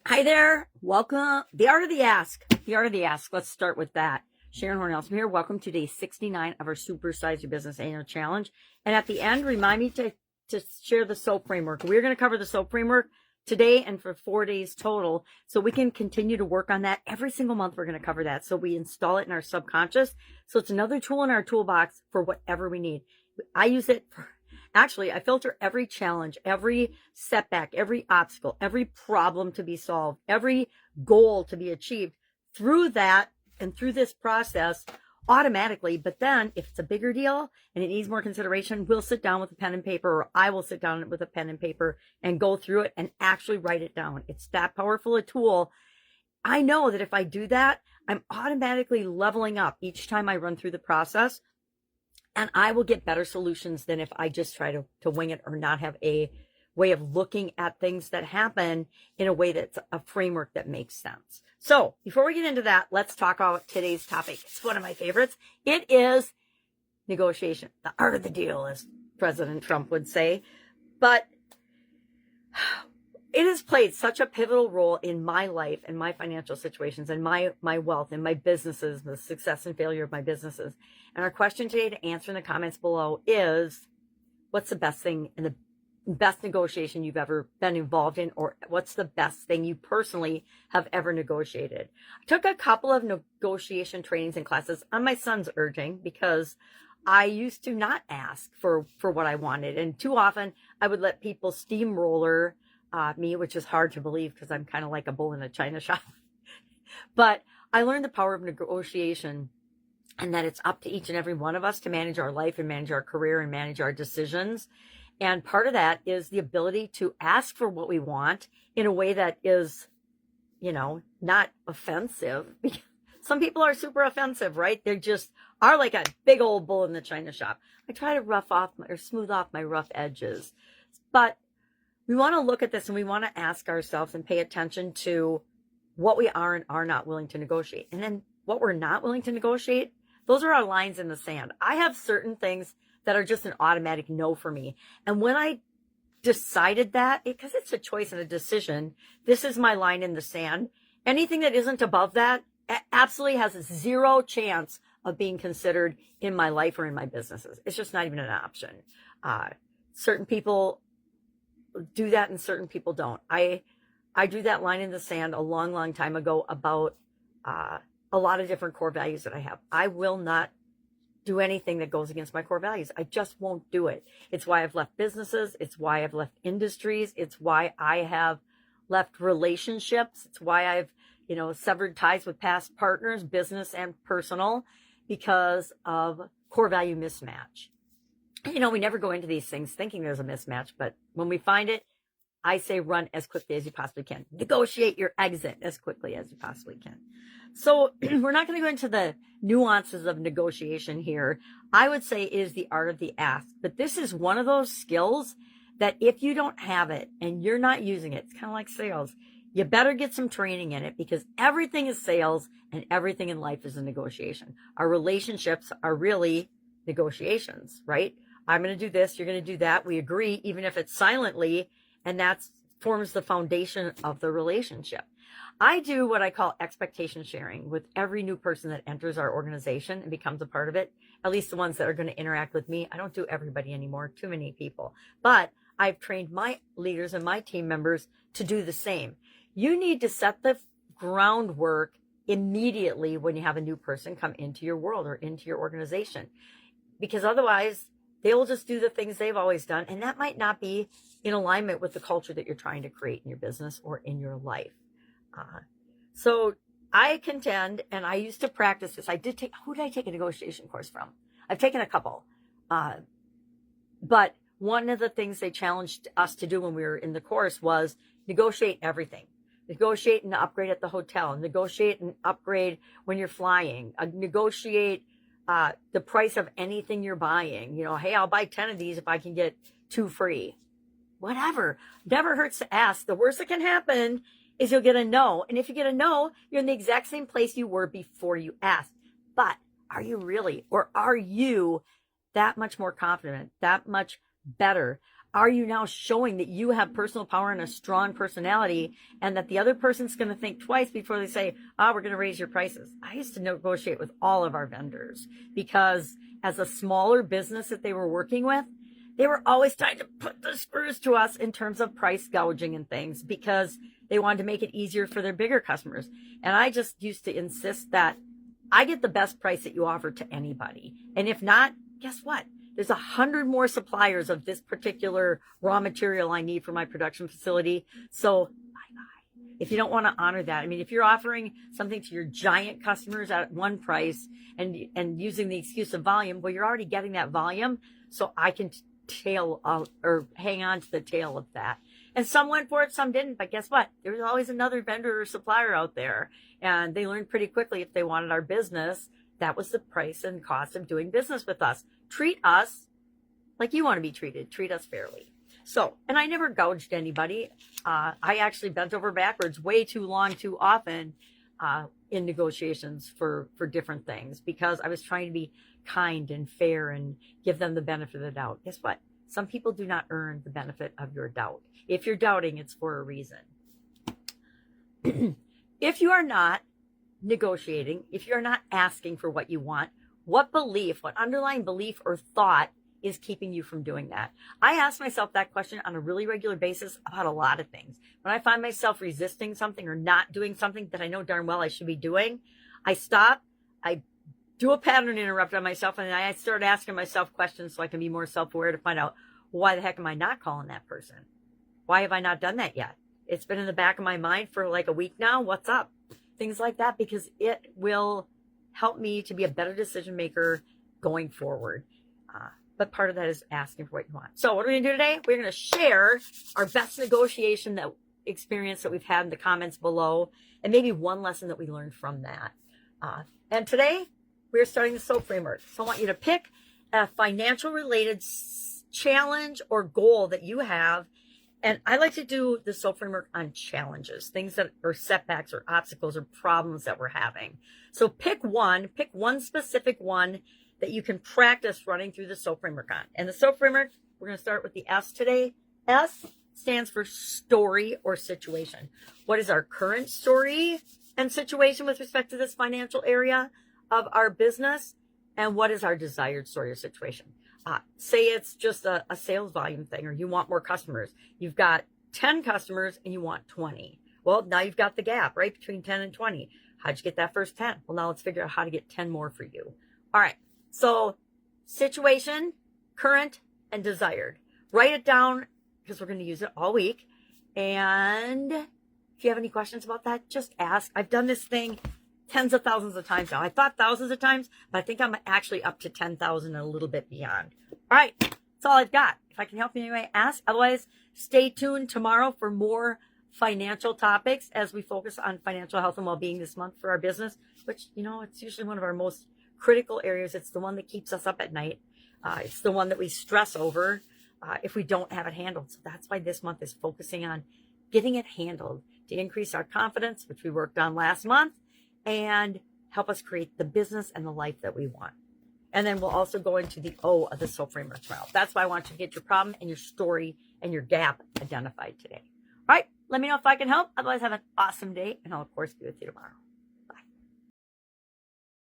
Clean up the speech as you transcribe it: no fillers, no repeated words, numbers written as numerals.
Hi there. Welcome. The art of the ask. The art of the ask. Let's start with that. Sharon Horne-Ellstrom here. Welcome to day 69 of our Supersize Your Business Annual Challenge. And at the end, remind me to share the SOAP framework. We're going to cover the SOAP framework today and for 4 days total, so we can continue to work on that. Every single month, we're going to cover that. So we install it in our subconscious. So it's another tool in our toolbox for whatever we need. I use it for... Actually, I filter every challenge, every setback, every obstacle, every problem to be solved, every goal to be achieved through that and through this process automatically. But then if it's a bigger deal and it needs more consideration, we'll sit down with a pen and paper, or I will sit down with a pen and paper and go through it and actually write it down. It's that powerful a tool. I know that if I do that, I'm automatically leveling up each time I run through the process. And I will get better solutions than if I just try to wing it or not have a way of looking at things that happen in a way that's a framework that makes sense. So before we get into that, let's talk about today's topic. It's one of my favorites. It is negotiation, the art of the deal, as President Trump would say. But it has played such a pivotal role in my life and my financial situations and my wealth and my businesses, the success and failure of my businesses. And our question today to answer in the comments below is, what's the best thing and the best negotiation you've ever been involved in, or what's the best thing you personally have ever negotiated? I took a couple of negotiation trainings and classes on my son's urging, because I used to not ask for what I wanted. And too often I would let people steamroller me, which is hard to believe because I'm kind of like a bull in a china shop. But I learned the power of negotiation, and that it's up to each and every one of us to manage our life and manage our career and manage our decisions. And part of that is the ability to ask for what we want in a way that is, not offensive. Some people are super offensive, right? They just are like a big old bull in the china shop. I try to smooth off my rough edges. But we want to look at this and we want to ask ourselves and pay attention to what we are and are not willing to negotiate. And then what we're not willing to negotiate, those are our lines in the sand. I have certain things that are just an automatic no for me. And when I decided that, because it's a choice and a decision, this is my line in the sand. Anything that isn't above that absolutely has a zero chance of being considered in my life or in my businesses. It's just not even an option. Certain people do that and certain people don't. I drew that line in the sand a long, long time ago about a lot of different core values that I have. I will not do anything that goes against my core values. I just won't do it. It's why I've left businesses. It's why I've left industries. It's why I have left relationships. It's why I've, severed ties with past partners, business and personal, because of core value mismatch. We never go into these things thinking there's a mismatch, but when we find it, I say run as quickly as you possibly can. Negotiate your exit as quickly as you possibly can. So we're not going to go into the nuances of negotiation here. I would say it is the art of the ask, but this is one of those skills that if you don't have it and you're not using it, it's kind of like sales. You better get some training in it, because everything is sales and everything in life is a negotiation. Our relationships are really negotiations, right? I'm going to do this. You're going to do that. We agree, even if it's silently, and that forms the foundation of the relationship. I do what I call expectation sharing with every new person that enters our organization and becomes a part of it, at least the ones that are going to interact with me. I don't do everybody anymore, too many people. But I've trained my leaders and my team members to do the same. You need to set the groundwork immediately when you have a new person come into your world or into your organization, because otherwise they will just do the things they've always done, and that might not be in alignment with the culture that you're trying to create in your business or in your life. So I contend, and I used to practice this. Who did I take a negotiation course from? I've taken a couple. But one of the things they challenged us to do when we were in the course was negotiate everything. Negotiate an upgrade at the hotel. Negotiate an upgrade when you're flying. Negotiate the price of anything you're buying. Hey, I'll buy 10 of these if I can get 2 free. Whatever. Never hurts to ask. The worst that can happen is you'll get a no. And if you get a no, you're in the exact same place you were before you asked. But are you really, or are you that much more confident, that much better? Are you now showing that you have personal power and a strong personality, and that the other person's going to think twice before they say, oh, we're going to raise your prices? I used to negotiate with all of our vendors because as a smaller business that they were working with, they were always trying to put the screws to us in terms of price gouging and things because they wanted to make it easier for their bigger customers. And I just used to insist that I get the best price that you offer to anybody. And if not, guess what? There's 100 more suppliers of this particular raw material I need for my production facility. So bye-bye. If you don't want to honor that, I mean, if you're offering something to your giant customers at one price and using the excuse of volume, well, you're already getting that volume. So I can tail or hang on to the tail of that. And some went for it, some didn't. But guess what? There's always another vendor or supplier out there. And they learned pretty quickly if they wanted our business, that was the price and cost of doing business with us. Treat us like you want to be treated. Treat us fairly. So, and I never gouged anybody. I actually bent over backwards way too long, too often in negotiations for different things because I was trying to be kind and fair and give them the benefit of the doubt. Guess what? Some people do not earn the benefit of your doubt. If you're doubting, it's for a reason. If you are not negotiating, if you're not asking for what you want, what belief, what underlying belief or thought is keeping you from doing that? I ask myself that question on a really regular basis about a lot of things. When I find myself resisting something or not doing something that I know darn well I should be doing, I stop, I do a pattern interrupt on myself, and I start asking myself questions so I can be more self-aware to find out, why the heck am I not calling that person? Why have I not done that yet? It's been in the back of my mind for like a week now. What's up? Things like that, because it will help me to be a better decision maker going forward. But part of that is asking for what you want. So what are we going to do today? We're going to share our best negotiation experience that we've had in the comments below, and maybe one lesson that we learned from that. And today we're starting the SOAP framework. So I want you to pick a financial related challenge or goal that you have. And I like to do the SOAP framework on challenges, things that are setbacks or obstacles or problems that we're having. So pick one specific one that you can practice running through the SOAP framework on. And the SOAP framework, we're going to start with the S today. S stands for story or situation. What is our current story and situation with respect to this financial area of our business? And what is our desired story or situation? Say it's just a sales volume thing, or you want more customers. You've got 10 customers and you want 20. Well, now you've got the gap, right, between 10 and 20. How'd you get that first 10? Well, now let's figure out how to get 10 more for you. All right. So situation, current, and desired. Write it down because we're going to use it all week. And if you have any questions about that, just ask. I've done this thing tens of thousands of times now. I thought thousands of times, but I think I'm actually up to 10,000 and a little bit beyond. All right. That's all I've got. If I can help you anyway, ask. Otherwise, stay tuned tomorrow for more financial topics as we focus on financial health and well-being this month for our business, which, it's usually one of our most critical areas. It's the one that keeps us up at night. It's the one that we stress over if we don't have it handled. So that's why this month is focusing on getting it handled to increase our confidence, which we worked on last month, and help us create the business and the life that we want. And then we'll also go into the O of the SOAP framework tomorrow. That's why I want you to get your problem and your story and your gap identified today. All right. Let me know if I can help. Otherwise, have an awesome day, and I'll, of course, be with you tomorrow.